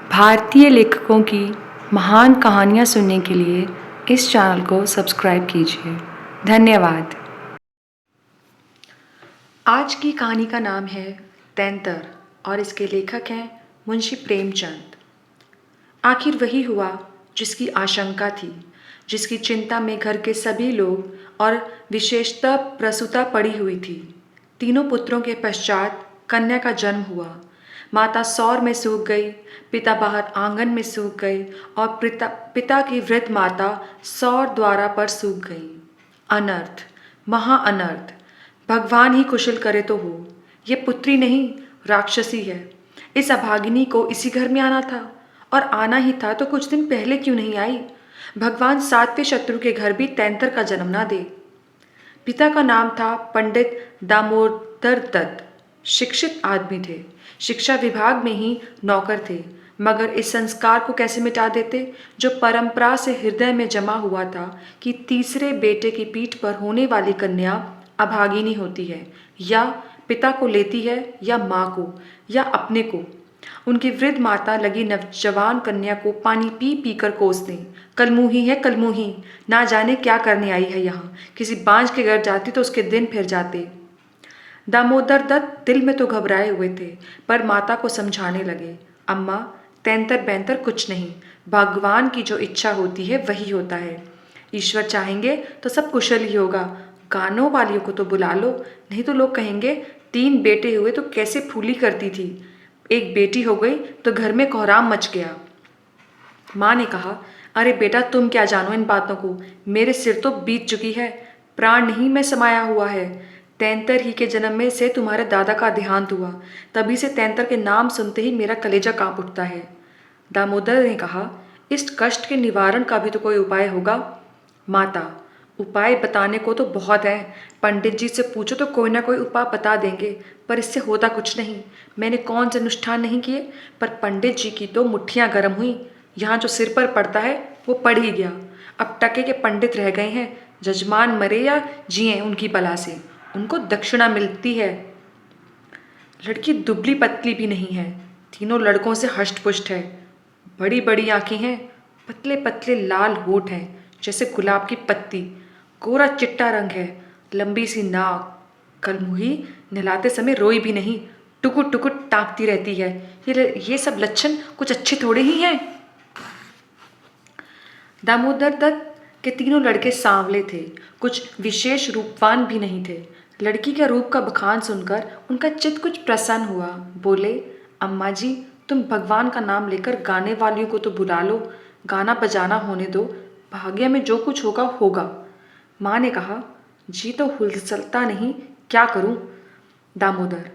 भारतीय लेखकों की महान कहानियाँ सुनने के लिए इस चैनल को सब्सक्राइब कीजिए। धन्यवाद। आज की कहानी का नाम है तैंतर और इसके लेखक हैं मुंशी प्रेमचंद। आखिर वही हुआ जिसकी आशंका थी, जिसकी चिंता में घर के सभी लोग और विशेषतः प्रसूता पड़ी हुई थी। तीनों पुत्रों के पश्चात कन्या का जन्म हुआ। माता सौर में सूख गई, पिता बाहर आंगन में सूख गए और पिता की वृद्ध माता सौर द्वारा पर सूख गई। अनर्थ, महा अनर्थ। भगवान ही कुशल करे तो हो। ये पुत्री नहीं, राक्षसी है। इस अभागिनी को इसी घर में आना था, और आना ही था तो कुछ दिन पहले क्यों नहीं आई। भगवान सातवें शत्रु के घर भी तैंतर का जन्म ना दे। पिता का नाम था पंडित दामोदर दत्त। शिक्षित आदमी थे, शिक्षा विभाग में ही नौकर थे, मगर इस संस्कार को कैसे मिटा देते जो परंपरा से हृदय में जमा हुआ था कि तीसरे बेटे की पीठ पर होने वाली कन्या अभागिनी होती है, या पिता को लेती है, या माँ को, या अपने को। उनकी वृद्ध माता लगी नवजवान कन्या को पानी पी पी कर कोसने। कलमुही है कलमुही, ना जाने क्या करने आई है यहाँ। किसी बांझ के घर जाती तो उसके दिन फिर जाते। दामोदर दत्त दिल में तो घबराए हुए थे, पर माता को समझाने लगे, अम्मा, तैंतर बैंतर कुछ नहीं, भगवान की जो इच्छा होती है वही होता है। ईश्वर चाहेंगे तो सब कुशल ही होगा। गानों वालियों को तो बुला लो, नहीं तो लोग कहेंगे 3 बेटे हुए तो कैसे फूली करती थी, एक बेटी हो गई तो घर में कोहराम मच गया। माँ ने कहा, अरे बेटा, तुम क्या जानो इन बातों को, मेरे सिर तो बीत चुकी है, प्राण नहीं में समाया हुआ है। तैंतर ही के जन्म में से तुम्हारे दादा का देहांत हुआ, तभी से तैंतर के नाम सुनते ही मेरा कलेजा कांप उठता है। दामोदर ने कहा, इस कष्ट के निवारण का भी तो कोई उपाय होगा। माता, उपाय बताने को तो बहुत है, पंडित जी से पूछो तो कोई ना कोई उपाय बता देंगे, पर इससे होता कुछ नहीं। मैंने कौन से अनुष्ठान नहीं किए, पर पंडित जी की तो मुट्ठियाँ गर्म हुई। यहाँ जो सिर पर पड़ता है वो पड़ ही गया। अब टके के पंडित रह गए हैं, जजमान मरे या जिए उनकी बला से, उनको दक्षिणा मिलती है। लड़की दुबली पतली भी नहीं है, तीनों लड़कों से हष्ट पुष्ट है। बड़ी बड़ी आंखें हैं, पतले पतले लाल होठ हैं जैसे गुलाब की पत्ती, गोरा चिट्टा रंग है, लंबी सी नाक। कलमुही नहलाते समय रोई भी नहीं, टुकुर टुकुर टाँकती रहती है। ये सब लक्षण कुछ अच्छे थोड़े ही हैं। दामोदर दत्त के तीनों लड़के सांवले थे, कुछ विशेष रूपवान भी नहीं थे। लड़की के रूप का बखान सुनकर उनका चित्त कुछ प्रसन्न हुआ। बोले, अम्मा जी, तुम भगवान का नाम लेकर गाने वालियों को तो बुला लो, गाना बजाना होने दो, भाग्य में जो कुछ होगा होगा। माँ ने कहा, जी तो हुलसलता नहीं, क्या करूँ। दामोदर,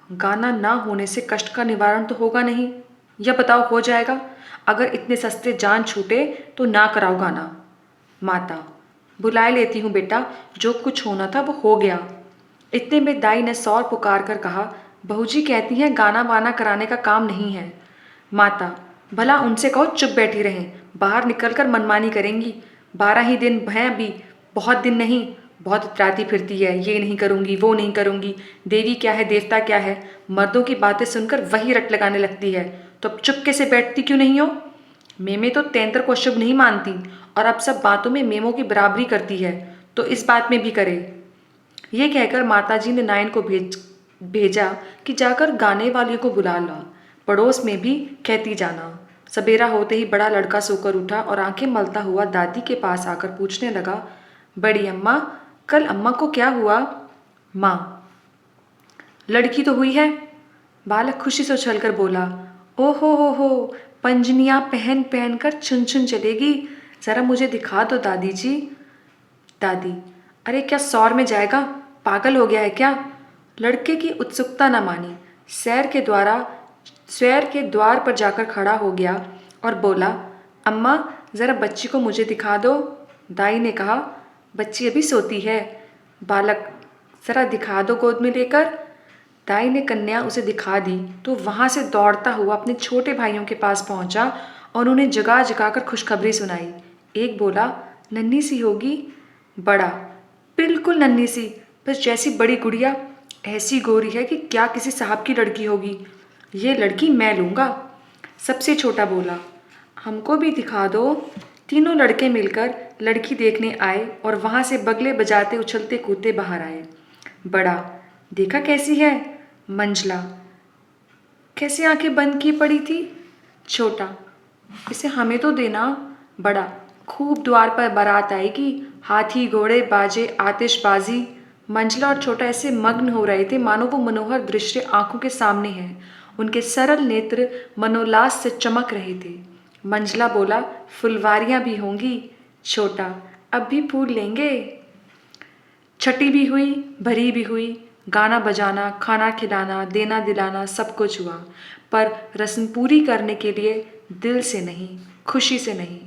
गाना ना होने से कष्ट का निवारण तो होगा नहीं, या बताओ हो जाएगा। अगर इतने सस्ते जान छूटे तो ना कराओ गाना। माता, बुलाए लेती हूँ बेटा, जो कुछ होना था वो हो गया। इतने में दाई ने सौर पुकार कर कहा, बहू जी कहती हैं गाना वाना कराने का काम नहीं है। माता, भला उनसे कहो चुप बैठी रहें, बाहर निकलकर मनमानी करेंगी। 12 ही दिन हैं अभी, बहुत दिन नहीं। बहुत इतराती फिरती है, ये नहीं करूँगी, वो नहीं करूँगी, देवी क्या है, देवता क्या है। मर्दों की बातें सुनकर वही रट लगाने लगती है, तो अब चुपके से बैठती क्यों नहीं हो। मेमे तो तैंतर को शुभ नहीं मानती, और अब सब बातों में मेमों की बराबरी करती है, तो इस बात में भी करे। ये कहकर माताजी ने नायन को भेजा कि जाकर गाने वालियों को बुला ला, पड़ोस में भी कहती जाना। सवेरा होते ही बड़ा लड़का सोकर उठा और आंखें मलता हुआ दादी के पास आकर पूछने लगा, बड़ी अम्मा, कल अम्मा को क्या हुआ। माँ, लड़की तो हुई है। बालक खुशी से उछलकर बोला, ओ हो, पंजनियाँ पहन पहन कर छुन छुन चलेगी, ज़रा मुझे दिखा दो दादी जी। दादी, अरे क्या सौर में जाएगा, पागल हो गया है क्या। लड़के की उत्सुकता न मानी, स्वैर के द्वार पर जाकर खड़ा हो गया और बोला, अम्मा, ज़रा बच्ची को मुझे दिखा दो। दाई ने कहा, बच्ची अभी सोती है। बालक, ज़रा दिखा दो गोद में लेकर। दाई ने कन्या उसे दिखा दी तो वहाँ से दौड़ता हुआ अपने छोटे भाइयों के पास पहुँचा और उन्हें जगा जगा कर खुशखबरी सुनाई। एक बोला, नन्ही सी होगी। बड़ा, बिल्कुल नन्ही सी, बस जैसी बड़ी गुड़िया, ऐसी गोरी है कि क्या किसी साहब की लड़की होगी। ये लड़की मैं लूँगा। सबसे छोटा बोला, हमको भी दिखा दो। तीनों लड़के मिलकर लड़की देखने आए और वहां से बगले बजाते उछलते कूदते बाहर आए। बड़ा, देखा कैसी है? मंझला, कैसे आंखें बंद की पड़ी थी? छोटा, इसे हमें तो देना। बड़ा, खूब द्वार पर बारात आएगी, हाथी घोड़े बाजे आतिशबाजी। मंझला और छोटा ऐसे मग्न हो रहे थे मानो वो मनोहर दृश्य आंखों के सामने है। उनके सरल नेत्र मनोल्लास से चमक रहे थे। मंझला बोला, फुलवारियां भी होंगी। छोटा, अब भी फूल लेंगे। छठी भी हुई, भरी भी हुई। गाना बजाना, खाना खिलाना, देना दिलाना सब कुछ हुआ, पर रस्म पूरी करने के लिए दिल से नहीं, खुशी से नहीं।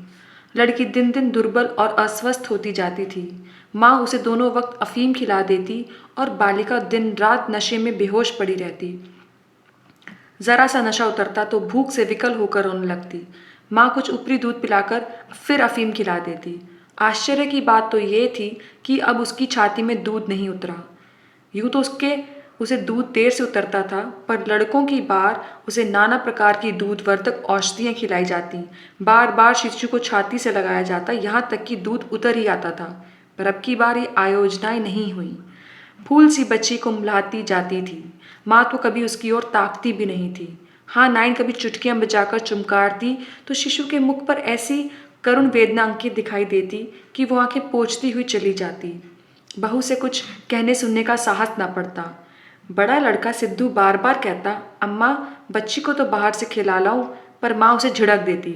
लड़की दिन दिन दुर्बल और अस्वस्थ होती जाती थी। माँ उसे दोनों वक्त अफीम खिला देती और बालिका दिन रात नशे में बेहोश पड़ी रहती। जरा सा नशा उतरता तो भूख से विकल होकर रोने लगती। माँ कुछ ऊपरी दूध पिलाकर फिर अफीम खिला देती। आश्चर्य की बात तो ये थी कि अब उसकी छाती में दूध नहीं उतरा। यूं तो उसे दूध देर से उतरता था, पर लड़कों की बार उसे नाना प्रकार की दूधवर्धक औषधियाँ खिलाई जाती। बार बार शिशु को छाती से लगाया जाता, यहाँ तक कि दूध उतर ही आता था। पर अब की बार ये आयोजनाएं नहीं हुई। फूल सी बच्ची को मुलाती जाती थी। माँ तो कभी उसकी ओर ताकती भी नहीं थी। हाँ, नाइन कभी चुटकियां बजाकर चुमकारती तो शिशु के मुख पर ऐसी करुण वेदना अंकित दिखाई देती कि वो आंखें पोंछती हुई चली जाती। बहू से कुछ कहने सुनने का साहस ना पड़ता। बड़ा लड़का सिद्धू बार बार कहता, अम्मा बच्ची को तो बाहर से खिला लाऊं, पर माँ उसे झिड़क देती।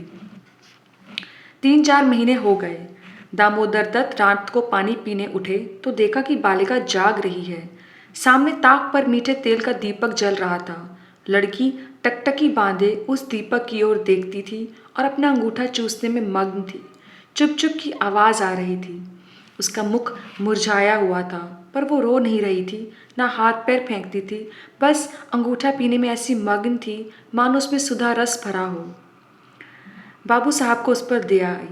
3-4 महीने हो गए। दामोदर दत्त रात को पानी पीने उठे तो देखा कि बालिका जाग रही है। सामने ताक पर मीठे तेल का दीपक जल रहा था। लड़की टकटकी बांधे उस दीपक की ओर देखती थी और अपना अंगूठा चूसने में मग्न थी। चुप चुप की आवाज आ रही थी। उसका मुख मुरझाया हुआ था, पर वो रो नहीं रही थी, ना हाथ पैर फेंकती थी, बस अंगूठा पीने में ऐसी मग्न थी मानो उसमें सुधा रस भरा हो। बाबू साहब को उस पर दया आई।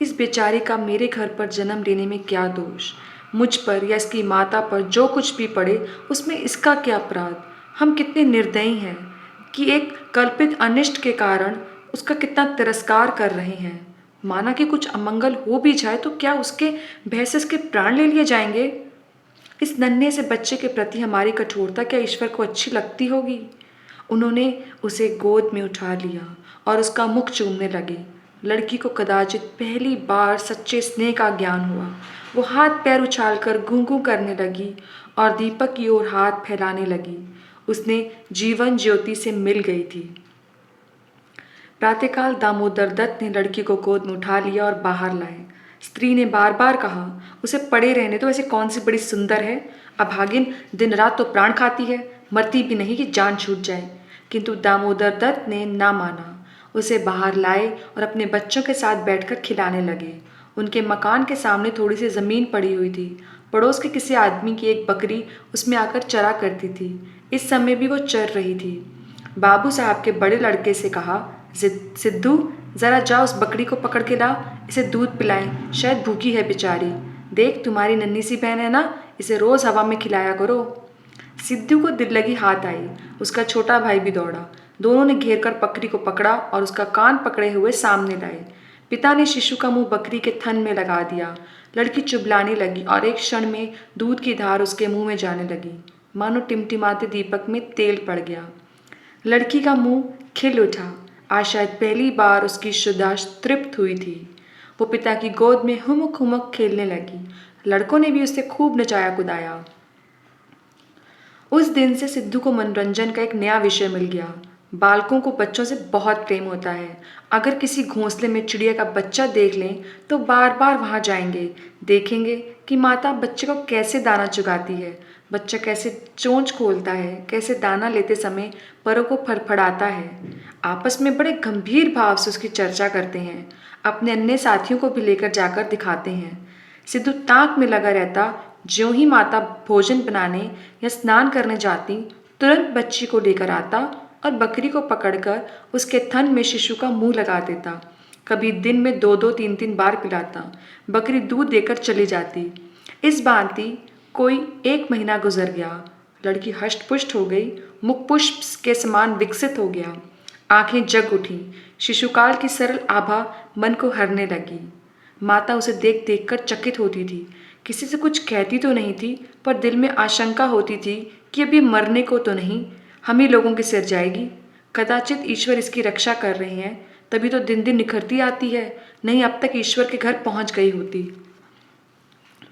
इस बेचारी का मेरे घर पर जन्म लेने में क्या दोष? मुझ पर या इसकी माता पर जो कुछ भी पड़े उसमें इसका क्या अपराध? हम कितने निर्दयी हैं कि एक कल्पित अनिष्ट के कारण उसका कितना तिरस्कार कर रहे हैं। माना कि कुछ अमंगल हो भी जाए तो क्या उसके भय से इसके प्राण ले लिए जाएंगे? इस नन्हे से बच्चे के प्रति हमारी कठोरता क्या ईश्वर को अच्छी लगती होगी? उन्होंने उसे गोद में उठा लिया और उसका मुख चूमने लगे। लड़की को कदाचित पहली बार सच्चे स्नेह का ज्ञान हुआ। वो हाथ पैर उछालकर गूं गूं करने लगी और दीपक की ओर हाथ फैलाने लगी। उसने जीवन ज्योति से मिल गई थी। प्रातःकाल दामोदर दत्त ने लड़की को गोद में उठा लिया और बाहर लाए। स्त्री ने बार बार कहा, उसे पड़े रहने तो, ऐसे कौन सी बड़ी सुंदर है। अभागिन दिन रात तो प्राण खाती है, मरती भी नहीं कि जान छूट जाए। किंतु दामोदर दत्त ने ना माना। उसे बाहर लाए और अपने बच्चों के साथ बैठकर खिलाने लगे। उनके मकान के सामने थोड़ी सी जमीन पड़ी हुई थी। पड़ोस के किसी आदमी की एक बकरी उसमें आकर चरा करती थी। इस समय भी वो चर रही थी। बाबू साहब के बड़े लड़के से कहा, सिद्धू जरा जा उस बकरी को पकड़ के ला, इसे दूध पिलाएं, शायद भूखी है बेचारी। देख तुम्हारी नन्ही सी बहन है ना, इसे रोज हवा में खिलाया करो। सिद्धू को दिल लगी हाथ आई। उसका छोटा भाई भी दौड़ा। दोनों ने घेर कर बकरी को पकड़ा और उसका कान पकड़े हुए सामने लाए। पिता ने शिशु का मुंह बकरी के थन में लगा दिया। लड़की चुबलाने लगी और एक क्षण में दूध की धार उसके मुंह में जाने लगी, मानो टिमटिमाते दीपक में तेल पड़ गया। लड़की का मुंह खिल उठा। आज शायद पहली बार उसकी शुदा तृप्त हुई थी। वो पिता की गोद में हुमुक हुमुक खेलने लगी। लड़कों ने भी उसे खूब नचाया कुदाया। उस दिन से सिद्धू को मनोरंजन का एक नया विषय मिल गया। बालकों को बच्चों से बहुत प्रेम होता है। अगर किसी घोंसले में चिड़िया का बच्चा देख लें तो बार बार वहां जाएंगे, देखेंगे कि माता बच्चे को कैसे दाना चुगाती है, बच्चा कैसे चोंच खोलता है, कैसे दाना लेते समय परों को फड़फड़ाता है। आपस में बड़े गंभीर भाव से उसकी चर्चा करते हैं। अपने अन्य साथियों को भी लेकर जाकर दिखाते हैं। सिद्धू ताक में लगा रहता। ज्यों ही माता भोजन बनाने या स्नान करने जाती, तुरंत बच्ची को लेकर आता और बकरी को पकड़कर उसके थन में शिशु का मुंह लगा देता। कभी दिन में 2-2, 3-3 बार पिलाता। बकरी दूध देकर चली जाती। इस भांति कोई 1 महीना गुजर गया। लड़की हष्ट पुष्ट हो गई, मुख पुष्प के समान विकसित हो गया। आंखें जग उठीं। शिशुकाल की सरल आभा मन को हरने लगी। माता उसे देख देख कर चकित होती थी। किसी से कुछ कहती तो नहीं थी, पर दिल में आशंका होती थी कि अब ये मरने को तो नहीं, हम ही लोगों के सिर जाएगी। कदाचित ईश्वर इसकी रक्षा कर रहे हैं, तभी तो दिन दिन निखरती आती है, नहीं अब तक ईश्वर के घर पहुंच गई होती।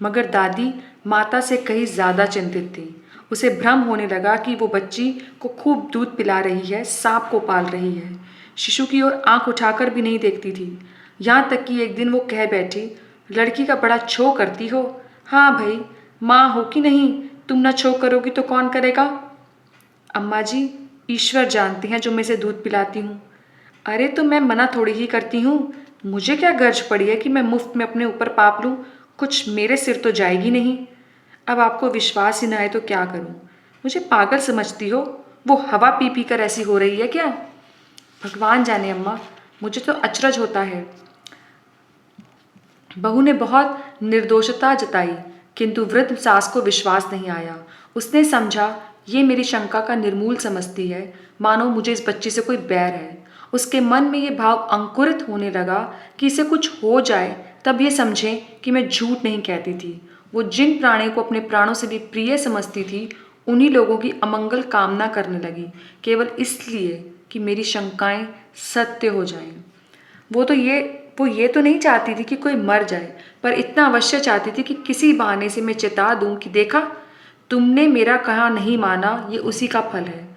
मगर दादी माता से कहीं ज्यादा चिंतित थी। उसे भ्रम होने लगा कि वो बच्ची को खूब दूध पिला रही है, सांप को पाल रही है। शिशु की ओर आंख उठाकर भी नहीं देखती थी। यहाँ तक कि एक दिन वो कह बैठी, लड़की का बड़ा छो करती हो। हाँ भाई, माँ हो कि नहीं, तुम ना छो करोगी तो कौन करेगा। अम्मा जी, ईश्वर जानते हैं जो मैं इसे दूध पिलाती हूँ। अरे तो मैं मना थोड़ी ही करती हूँ, मुझे क्या गर्ज पड़ी है कि मैं मुफ्त में अपने ऊपर पाप लूँ, कुछ मेरे सिर तो जाएगी नहीं। अब आपको विश्वास ही ना आए तो क्या करूँ, मुझे पागल समझती हो, वो हवा पी पी कर ऐसी हो रही है क्या। भगवान जाने अम्मा, मुझे तो अचरज होता है। बहू ने बहुत निर्दोषता जताई, किंतु वृद्ध सास को विश्वास नहीं आया। उसने समझा ये मेरी शंका का निर्मूल समझती है, मानो मुझे इस बच्ची से कोई बैर है। उसके मन में ये भाव अंकुरित होने लगा कि इसे कुछ हो जाए तब ये समझें कि मैं झूठ नहीं कहती थी। वो जिन प्राणी को अपने प्राणों से भी प्रिय समझती थी, उन्हीं लोगों की अमंगल कामना करने लगी, केवल इसलिए कि मेरी शंकाएं सत्य हो जाएं। वो ये तो नहीं चाहती थी कि कोई मर जाए, पर इतना अवश्य चाहती थी कि किसी बहाने से मैं चिता दूं कि देखा, तुमने मेरा कहा नहीं माना, ये उसी का फल है।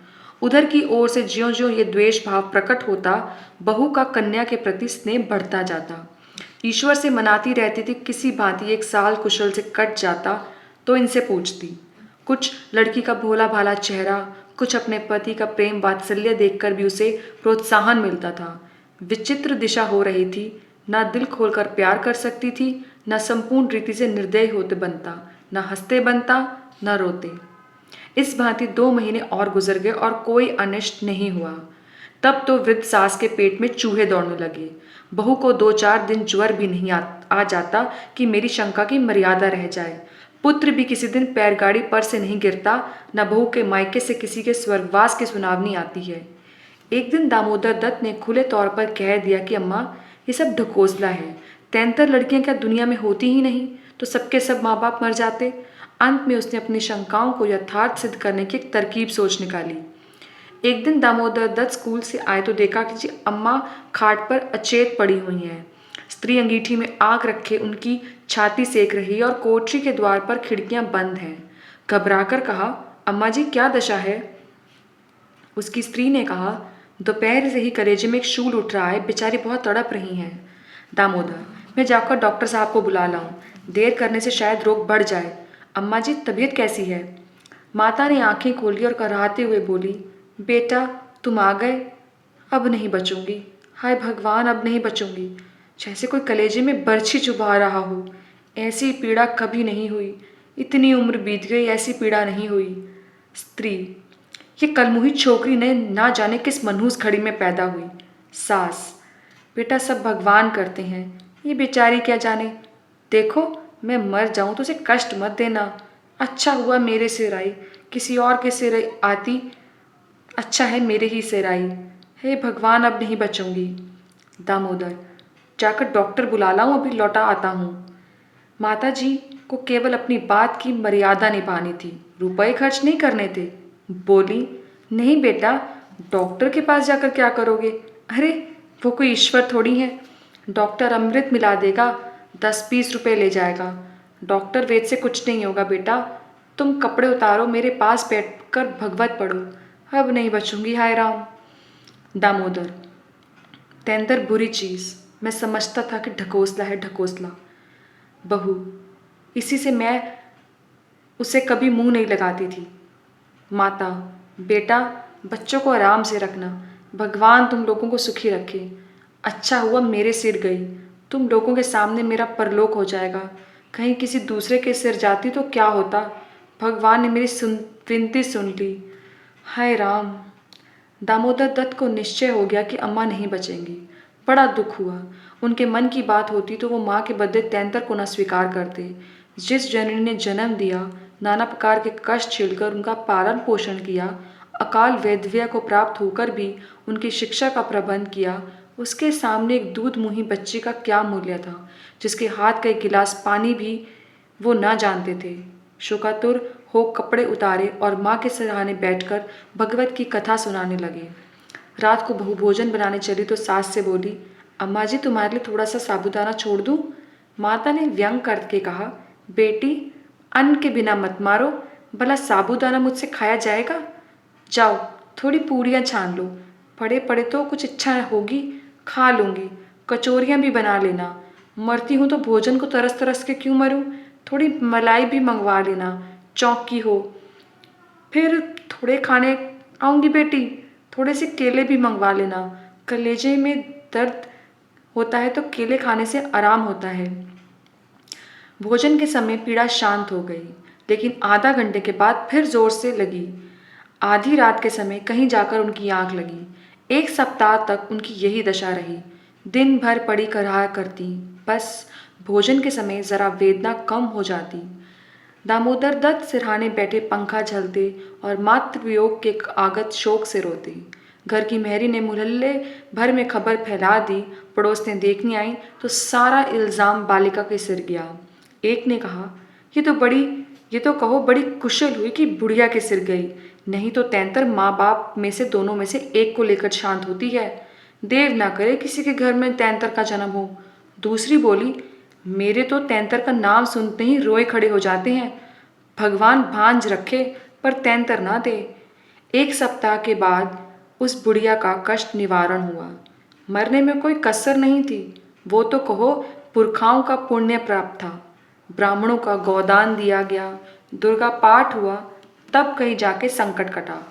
उधर की ओर से ज्यों ज्यों ये द्वेष भाव प्रकट होता, बहू का कन्या के प्रति स्नेह बढ़ता जाता। ईश्वर से मनाती रहती थी किसी भांति एक साल कुशल से कट जाता तो इनसे पूछती। कुछ लड़की का भोला भाला चेहरा, कुछ अपने पति का प्रेम वात्सल्य देखकर भी उसे प्रोत्साहन मिलता था। विचित्र दिशा हो रही थी, ना दिल खोलकर प्यार कर सकती थी, ना संपूर्ण रीति से निर्दय होते बनता, ना हंसते बनता, ना रोते। इस भांति 2 महीने और गुजर गए और कोई अनिष्ट नहीं हुआ। तब तो वृद्ध सास के पेट में चूहे दौड़ने लगे। बहू को 2-4 दिन ज्वर भी नहीं आ जाता कि मेरी शंका की मर्यादा रह जाए। पुत्र भी किसी दिन पैरगाड़ी पर से नहीं गिरता, न बहू के मायके से किसी के स्वर्गवास की सुनावनी आती है। एक दिन दामोदर दत्त ने खुले तौर पर कह दिया कि अम्मा, ये सब ढकोसला है, 73 लड़कियां क्या दुनिया में होती ही नहीं, तो सबके सब माँ बाप मर जाते। अंत में उसने अपनी शंकाओं को यथार्थ सिद्ध करने की एक तरकीब सोच निकाली। एक दिन दामोदर दत्त स्कूल से आए तो देखा कि जी अम्मा खाट पर अचेत पड़ी हुई हैं। स्त्री अंगीठी में आग रखे उनकी छाती सेक रही और कोठरी के द्वार पर खिड़कियां बंद हैं। घबराकर कहा, अम्मा जी क्या दशा है। उसकी स्त्री ने कहा, दोपहर से ही कलेजे में एक शूल उठ रहा है, बेचारी बहुत तड़प रही हैं। दामोदर, मैं जाकर डॉक्टर साहब को बुला लाऊं, देर करने से शायद रोग बढ़ जाए। अम्मा जी तबीयत कैसी है। माता ने आंखें खोली और कराहते हुए बोली, बेटा तुम आ गए, अब नहीं बचूंगी, हाय भगवान अब नहीं बचूंगी। जैसे कोई कलेजे में बर्छी चुभा रहा हो। ऐसी पीड़ा कभी नहीं हुई, इतनी उम्र बीत गई ऐसी पीड़ा नहीं हुई। स्त्री, ये कलमुही छोकरी ने ना जाने किस मनहूस घड़ी में पैदा हुई। सास, बेटा सब भगवान करते हैं, ये बेचारी क्या जाने। देखो मैं मर जाऊं तो उसे कष्ट मत देना। अच्छा हुआ मेरे सिर आई, किसी और के सिर आती, अच्छा है मेरे ही सिर आई। हे भगवान अब नहीं बचूंगी। दामोदर, जाकर डॉक्टर बुला लाऊं, अभी लौटा आता हूँ। माता जी को केवल अपनी बात की मर्यादा निभानी थी, रुपए खर्च नहीं करने थे। बोली, नहीं बेटा, डॉक्टर के पास जाकर क्या करोगे। अरे वो कोई ईश्वर थोड़ी है, डॉक्टर अमृत मिला देगा, 10-20 रुपए ले जाएगा। डॉक्टर वेद से कुछ नहीं होगा बेटा, तुम कपड़े उतारो, मेरे पास बैठकर भगवत पढ़ो, अब नहीं बचूंगी, हाय राम। दामोदर, तेंदर बुरी चीज, मैं समझता था कि ढकोसला है ढकोसला। बहू, इसी से मैं उसे कभी मुंह नहीं लगाती थी। माता, बेटा बच्चों को आराम से रखना, भगवान तुम लोगों को सुखी रखे। अच्छा हुआ मेरे सिर गई, तुम लोगों के सामने मेरा परलोक हो जाएगा, कहीं किसी दूसरे के सिर जाती तो क्या होता। भगवान ने मेरी विनती सुन ली, हाय राम। दामोदर दत्त को निश्चय हो गया कि अम्मा नहीं बचेंगी। बड़ा दुख हुआ। उनके मन की बात होती तो वो माँ के बदले तैंतर को न स्वीकार करते। जिस जननी ने जन्म दिया, नाना प्रकार के कष्ट झेलकर उनका पालन पोषण किया, अकाल वैधव्य को प्राप्त होकर भी उनकी शिक्षा का प्रबंध किया, उसके सामने एक दूध मुंही बच्ची का क्या मूल्य था, जिसके हाथ का एक गिलास पानी भी वो ना जानते थे। शोकातुर हो कपड़े उतारे और माँ के सिरहाने बैठकर भगवत की कथा सुनाने लगे। रात को बहू भोजन बनाने चली तो सास से बोली, अम्मा जी तुम्हारे लिए थोड़ा सा साबूदाना छोड़ दूँ? माता ने व्यंग करके कहा, बेटी अन्न के बिना मत मारो, भला साबूदाना मुझसे खाया जाएगा? जाओ थोड़ी पूड़ियाँ छान लो, पड़े पड़े तो कुछ इच्छा होगी खा लूँगी, कचौरियाँ भी बना लेना। मरती हूँ तो भोजन को तरस तरस के क्यों मरूँ? थोड़ी मलाई भी मंगवा लेना, चौक की हो। फिर थोड़े खाने आऊँगी बेटी, थोड़े से केले भी मंगवा लेना। कलेजे में दर्द होता है तो केले खाने से आराम होता है। भोजन के समय पीड़ा शांत हो गई, लेकिन आधा घंटे के बाद फिर जोर से लगी। आधी रात के समय कहीं जाकर उनकी आंख लगी। एक सप्ताह तक उनकी यही दशा रही। दिन भर पड़ी रहा करती, बस भोजन के समय जरा वेदना कम हो जाती। दामोदर दत्त सिरहाने बैठे पंखा झलते और मातृ वियोग के आगत शोक से रोते। घर की मेहरी ने मोहल्ले भर में खबर फैला दी। पड़ोसनें देखने आई तो सारा इल्ज़ाम बालिका के सिर गया। एक ने कहा, ये तो कहो बड़ी कुशल हुई कि बुढ़िया के सिर गई, नहीं तो तैंतर माँ बाप में से दोनों में से एक को लेकर शांत होती है। देव ना करे किसी के घर में तैंतर का जन्म हो। दूसरी बोली, मेरे तो तैंतर का नाम सुनते ही रोए खड़े हो जाते हैं। भगवान भांज रखे पर तैंतर ना दे। एक सप्ताह के बाद उस बुढ़िया का कष्ट निवारण हुआ। मरने में कोई कसर नहीं थी। वो तो कहो पुरखाओं का पुण्य प्राप्त था। ब्राह्मणों का गोदान दिया गया, दुर्गा पाठ हुआ, तब कहीं जाके संकट कटा।